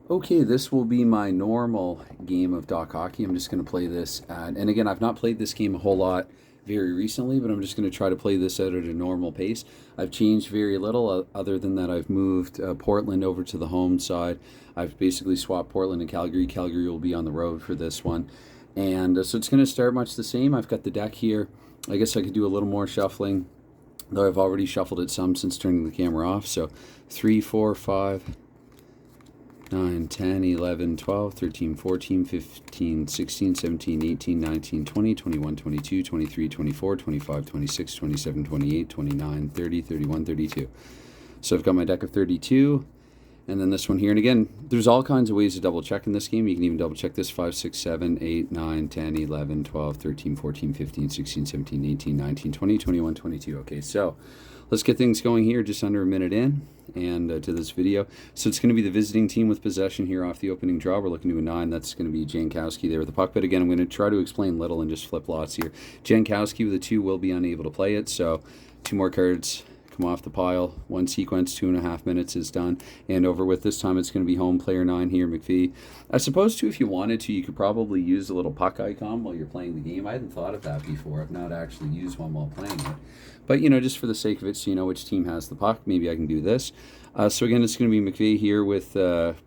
Okay, this will be my normal game of Doc Hockey. I'm just going to play this and again, I've not played this game a whole lot very recently, but I'm just going to try to play this out at a normal pace. I've changed very little other than that I've moved Portland over to the home side. I've basically swapped Portland and Calgary. Calgary will be on the road for this one. And so it's going to start much the same. I've got the deck here. I guess I could do a little more shuffling, though I've already shuffled it some since turning the camera off. So 3, 4, 5, 9, 10, 11, 12, 13, 14, 15, 16, 17, 18, 19, 20, 21, 22, 23, 24, 25, 26, 27, 28, 29, 30, 31, 32. So I've got my deck of 32, and then this one here. And again, there's all kinds of ways to double check in this game. You can even double check this 5, 6, 7, 8, 9, 10, 11, 12, 13, 14, 15, 16, 17, 18, 19, 20, 21, 22. Okay, so let's get things going here, just under a minute in and to this video. So it's going to be the visiting team with possession here off the opening draw. We're looking to a 9. That's going to be Jankowski there with the puck. But again, I'm going to try to explain little and just flip lots here. Jankowski with a 2 will be unable to play it. So 2 more cards come off the pile. 1 sequence, 2.5 minutes is done and over with. This time it's going to be home player 9 here, McPhee. I suppose too, if you wanted to, you could probably use a little puck icon while you're playing the game. I hadn't thought of that before. I've not actually used one while playing it. But, you know, just for the sake of it, so you know which team has the puck, maybe I can do this. So again, it's going to be McVeigh here with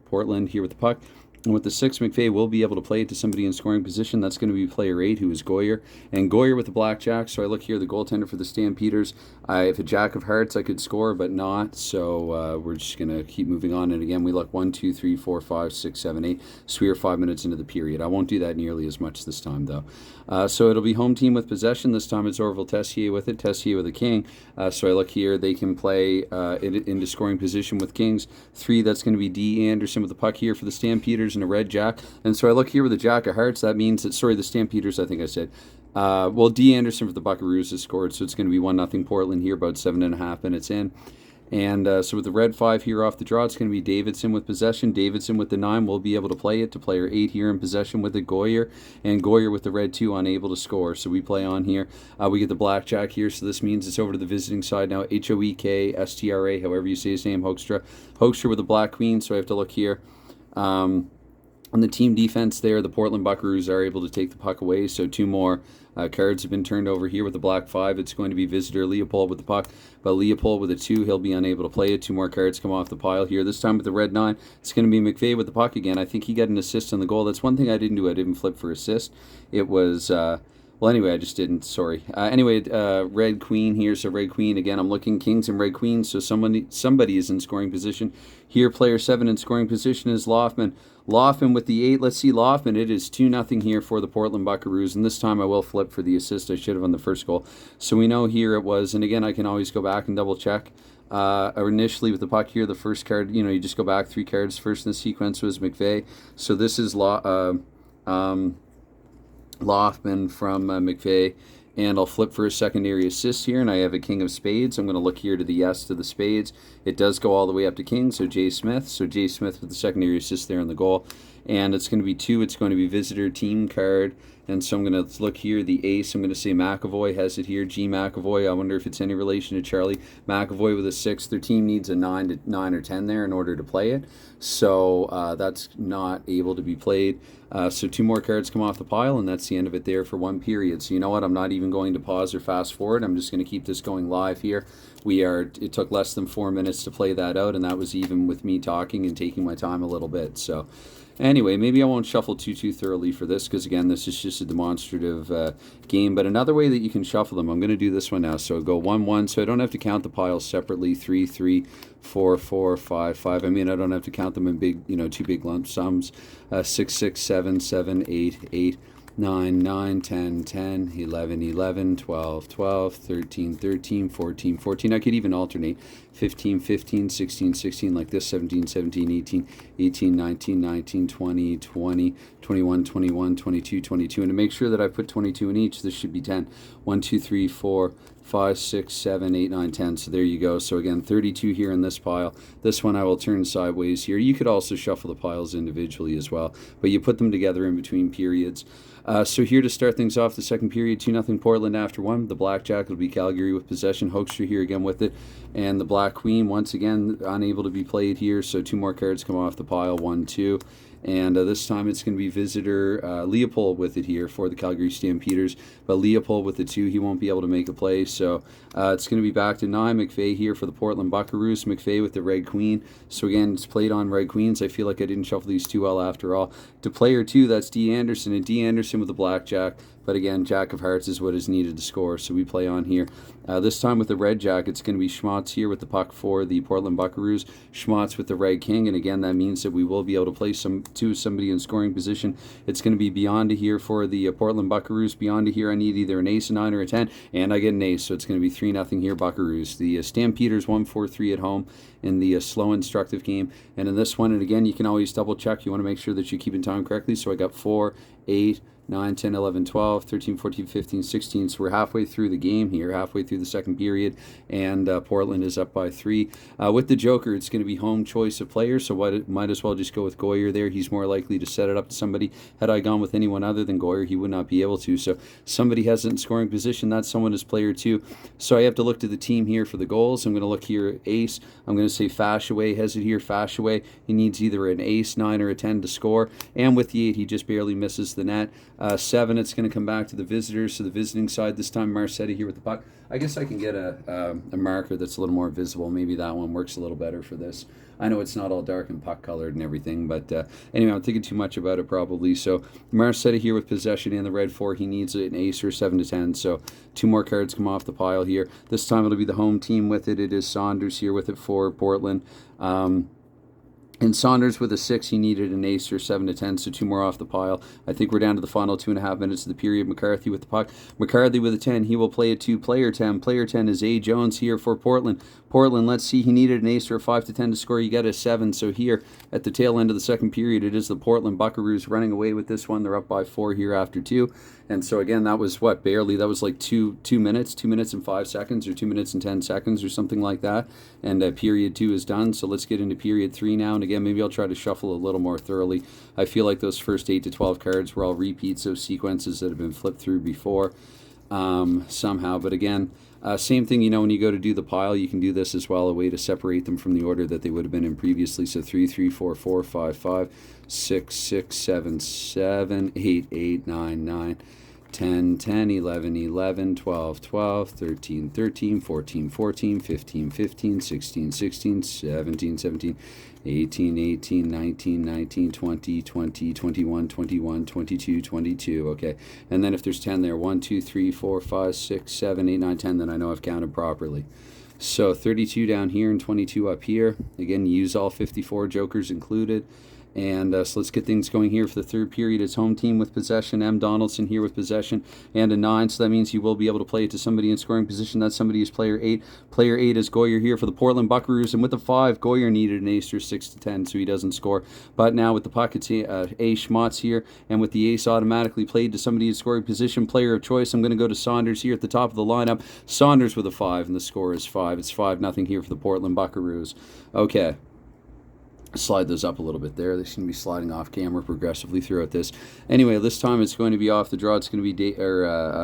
Portland here with the puck. And with the 6, McVeigh will be able to play it to somebody in scoring position. That's going to be player 8, who is Goyer. And Goyer with the blackjack. So I look here, the goaltender for the Stampeders. I have a jack of hearts. I could score, but not. So we're just going to keep moving on. And again, we look 1, 2, 3, 4, 5, 6, 7, 8. So we are 5 minutes into the period. I won't do that nearly as much this time, though. So it'll be home team with possession. This time it's Orville Tessier with it. Tessier with a king. So I look here. They can play into scoring position with kings. 3, that's going to be D. Anderson with the puck here for the Stampeders and a red jack. And so I look here with a jack of hearts. That means that, sorry, the Stampeders, I think I said. Well, D. Anderson for the Buckaroos has scored. So it's going to be 1-0 Portland here, about 7.5 minutes in. And so with the red 5 here off the draw, it's going to be Davidson with possession. Davidson with the 9 will be able to play it to player 8 here in possession with the Goyer. And Goyer with the red 2 unable to score. So we play on here. We get the blackjack here. So this means it's over to the visiting side now. Hoekstra, however you say his name, Hoekstra. Hoekstra with the black queen. So I have to look here. On the team defense there, the Portland Buckaroos are able to take the puck away. So 2 more cards have been turned over here with the black 5. It's going to be visitor Leopold with the puck. But Leopold with a 2, he'll be unable to play it. 2 more cards come off the pile here. This time with the red 9, it's going to be McVeigh with the puck again. I think he got an assist on the goal. That's one thing I didn't do. I didn't flip for assist. It was... well, anyway, I just didn't. Sorry. Anyway, red queen here. So red queen again. I'm looking kings and red queens. So somebody is in scoring position here. Player 7 in scoring position is Loffman. Loffman with the 8. Let's see Loffman. It is 2-0 here for the Portland Buckaroos. And this time I will flip for the assist. I should have on the first goal. So we know here it was. And again, I can always go back and double check. Initially with the puck here, the first card, you know, you just go back 3 cards. First in the sequence was McVeigh. So this is Loffman from McVeigh, and I'll flip for a secondary assist here, and I have a king of spades. I'm going to look here to the yes to the spades. It does go all the way up to king, so Jay Smith. So Jay Smith with the secondary assist there in the goal, and it's going to be 2. It's going to be visitor team card, and so I'm going to look here, the ace. I'm going to say McAvoy has it here, G. McAvoy. I wonder if it's any relation to Charlie. McAvoy with a 6. Their team needs a 9 or 10 there in order to play it, so that's not able to be played. So 2 more cards come off the pile, and that's the end of it there for 1 period. So you know what? I'm not even going to pause or fast forward. I'm just going to keep this going live here. It took less than 4 minutes to play that out, and that was even with me talking and taking my time a little bit. So anyway, maybe I won't shuffle too thoroughly for this, because again, this is just a demonstrative game. But another way that you can shuffle them, I'm going to do this one now. So go 1-1, so I don't have to count the piles separately. 3, 3, 4, 4, 5, 5. I mean, I don't have to count them in big, 2 big lump sums. 6, 6, 7, 7, 8, 8, 9, 9, 10, 10, 11, 11, 12, 12, 13, 13, 14, 14. I could even alternate 15, 15, 16, 16 like this, 17, 17, 18, 18, 19, 19, 20, 20, 21, 21, 22, 22. And to make sure that I put 22 in each, this should be 10. 1, 2, 3, 4, 5, 6, 7, 8, 9, 10. So there you go. So again, 32 here in this pile. This one I will turn sideways here. You could also shuffle the piles individually as well, but you put them together in between periods. So here to start things off, the second period, 2-0 Portland after 1. The blackjack will be Calgary with possession. Hoekstra here again with it. And the black Black Queen, once again, unable to be played here, so 2 more cards come off the pile, 1, 2. And this time it's going to be visitor Leopold with it here for the Calgary Stampeders. But Leopold with the 2, he won't be able to make a play. So it's going to be back to 9. McVeigh here for the Portland Buckaroos. McVeigh with the Red Queen. So again, it's played on Red Queens. I feel like I didn't shuffle these too well after all. To player 2, that's D. Anderson. And D. Anderson with the Blackjack. But again, Jack of Hearts is what is needed to score. So we play on here. This time with the Red Jack, it's going to be Schmatz here with the puck for the Portland Buckaroos. Schmatz with the Red King. And again, that means that we will be able to play somebody in scoring position. It's going to be Beyond here for the Portland Buckaroos. Beyond here, I need either an ace, a 9, or a 10. And I get an ace. So it's going to be 3-0 here, Buckaroos. The Stampeders 1-4-3 at home in the slow instructive game. And in this one, and again, you can always double check. You want to make sure that you're keeping time correctly. So I got 4, 8, 9, 10, 11, 12, 13, 14, 15, 16. So we're halfway through the game here, halfway through the second period, and Portland is up by 3. With the Joker, it's going to be home choice of players, so might as well just go with Goyer there. He's more likely to set it up to somebody. Had I gone with anyone other than Goyer, he would not be able to. So somebody has it in scoring position. That someone is player 2. So I have to look to the team here for the goals. I'm going to look here at ace. I'm going to say Fashaway has it here. Fashaway, he needs either an ace, 9, or a 10 to score. And with the 8, he just barely misses the net. 7, it's going to come back to the visitors. So the visiting side this time, Marcetti here with the puck. I guess I can get a marker that's a little more visible. Maybe that one works a little better for this. I know it's not all dark and puck colored and everything, but anyway, I'm thinking too much about it probably. So Marcetti here with possession and the red 4. He needs an ace or 7 to 10. So 2 more cards come off the pile here. This time it'll be the home team with it. It is Saunders here with it for Portland. And Saunders with a 6, he needed an ace or 7 to 10, so 2 more off the pile. I think we're down to the final 2.5 minutes of the period. McCarthy with the puck. McCarthy with a 10, he will play it to player 10. Player 10 is A. Jones here for Portland. Portland, let's see, he needed an ace or a 5 to 10 to score. You got a 7, so here at the tail end of the second period, it is the Portland Buckaroos running away with this one. They're up by 4 here after 2. And so again, that was what, barely, that was like 2 minutes, 2 minutes and 5 seconds, or 2 minutes and 10 seconds, or something like that. And period 2 is done. So let's get into period 3 now. And again, maybe I'll try to shuffle a little more thoroughly. I feel like those first 8 to 12 cards were all repeats of sequences that have been flipped through before somehow. But again, same thing, you know, when you go to do the pile, you can do this as well, a way to separate them from the order that they would have been in previously. So 3, 3, 4, 4, 5, 5, 6, 6, 7, 7, 8, 8, 9, 9. 10, 10, 11, 11, 12, 12, 13, 13, 14, 14, 15, 15, 16, 16, 17, 17, 18, 18, 19, 19, 20, 20, 21, 21, 22, 22. Okay. And then if there's 10 there, 1, 2, 3, 4, 5, 6, 7, 8, 9, 10, then I know I've counted properly. So 32 down here and 22 up here. Again, use all 54, jokers included. And so let's get things going here for the third period. It's home team with possession. M. Donaldson here with possession and a 9. So that means you will be able to play it to somebody in scoring position. That somebody is player 8. Player 8 is Goyer here for the Portland Buckaroos. And with the 5, Goyer needed an ace or 6 to 10, so he doesn't score. But now with the puck, it's A. Schmatz here. And with the ace automatically played to somebody in scoring position, player of choice, I'm going to go to Saunders here at the top of the lineup. Saunders with a 5, and the score is 5. It's 5-0 here for the Portland Buckaroos. Okay. Slide those up a little bit there. They seem to be sliding off camera progressively throughout this. Anyway, this time it's going to be off the draw. It's going to be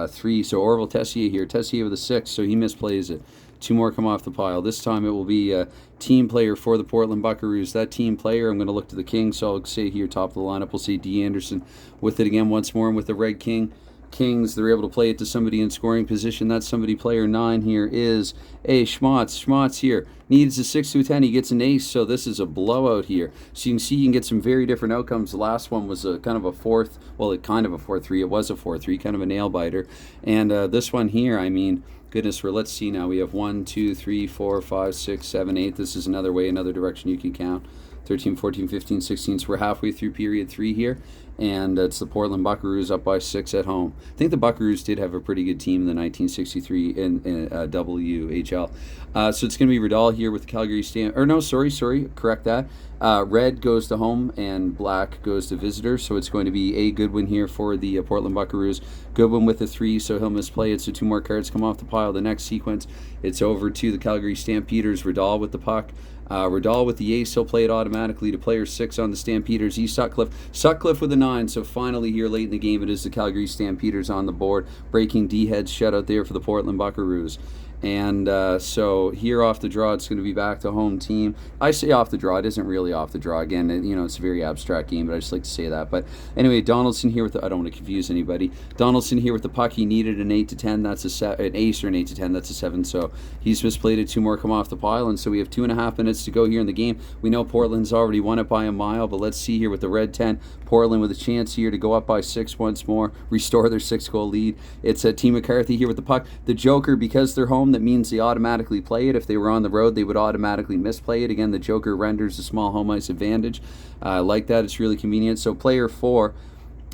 3. So Orville Tessier here. Tessier with a 6, so he misplays it. 2 more come off the pile. This time it will be a team player for the Portland Buckaroos. That team player, I'm going to look to the king, so I'll say here top of the lineup, we'll say D. Anderson with it again once more, and with the red king. Kings, they're able to play it to somebody in scoring position. That somebody, player 9 here, is A. Schmatz. Schmatz here needs a 6 to a 10. He gets an ace, so this is a blowout here. So you can see you can get some very different outcomes. The last one was a kind of a 4th, well, kind of a 4-3. It was a 4-3, kind of a nail biter. And this one here, I mean, goodness, let's see now. We have 1, 2, 3, 4, 5, 6, 7, 8. This is another way, another direction you can count. 13, 14, 15, 16. So we're halfway through period 3 here. And it's the Portland Buckaroos up by 6 at home. I think the Buckaroos did have a pretty good team in the 1963 in WHL. So it's going to be Riddell here with the Calgary correct that. Red goes to home and black goes to visitor. So it's going to be A. Goodwin here for the Portland Buckaroos. Goodwin with a 3, so he'll misplay it. So 2 more cards come off the pile. The next sequence, it's over to the Calgary Stampeders. Riddell with the puck. Riddell with the ace, he'll play it automatically to player 6 on the Stampeders. E. Sutcliffe with a 9. So finally here late in the game, it is the Calgary Stampeders on the board. Breaking D-heads shutout there for the Portland Buckaroos. And so here off the draw, it's going to be back to home team. I say off the draw. It isn't really off the draw. Again, it's a very abstract game, but I just like to say that. But anyway, Donaldson here with the, I don't want to confuse anybody. Donaldson here with the puck. He needed an 8 to 10. That's an ace, or an 8 to 10. That's a 7. So he's misplayed it. 2 more come off the pile, and so we have 2.5 minutes to go here in the game. We know Portland's already won it by a mile, but let's see here with the red 10. Portland with a chance here to go up by 6 once more, restore their 6-goal lead. It's Team McCarthy here with the puck. The Joker, because they're home, that means they automatically play it. If they were on the road, they would automatically misplay it. Again, the Joker renders a small home ice advantage. I like that. It's really convenient. So player 4.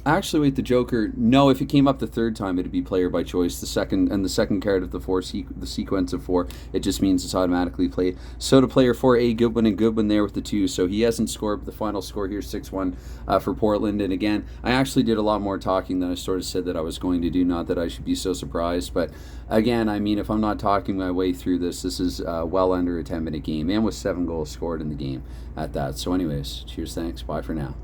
Actually, with the Joker, no. If it came up the 3rd time, it'd be player by choice. The second card of the sequence of 4, it just means it's automatically played. So to player 4, Goodwin, and Goodwin there with the 2. So he hasn't scored, but the final score here 6-1 for Portland. And again, I actually did a lot more talking than I sort of said that I was going to do. Not that I should be so surprised, but again, I mean, if I'm not talking my way through this is well under a 10-minute game, and with 7 goals scored in the game at that. So anyways, cheers, thanks, bye for now.